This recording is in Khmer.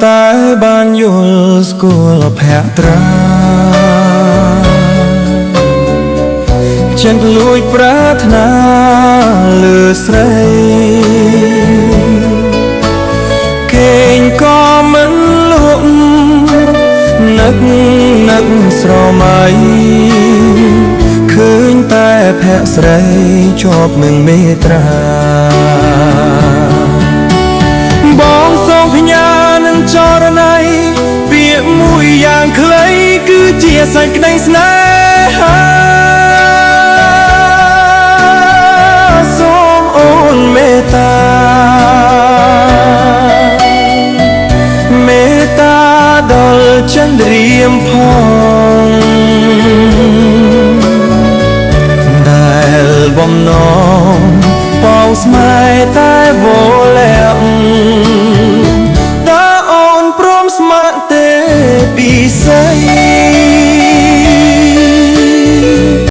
តែបានយល់ស្គាល់ភក្ត្រាចិនលួចប្រាថ្នាលើស្រីគេងក៏មិនលក់នឹកស្រមៃឃើញតែភក្ស្រីជាប់នឹងមេត្រាបងសូមផ្ញើនឹងចរណៃពាក្យមួយយ៉ាងខ្លីគឺជាសេចក្តីស្នេហាសូមអូនមេត្តាមេត្តាដល់ចន្ទរាមផងដែលបំណងប៉ោងស្មែតែវលាក់តើអូនព្រមស្ម័គ្រទេពិសេស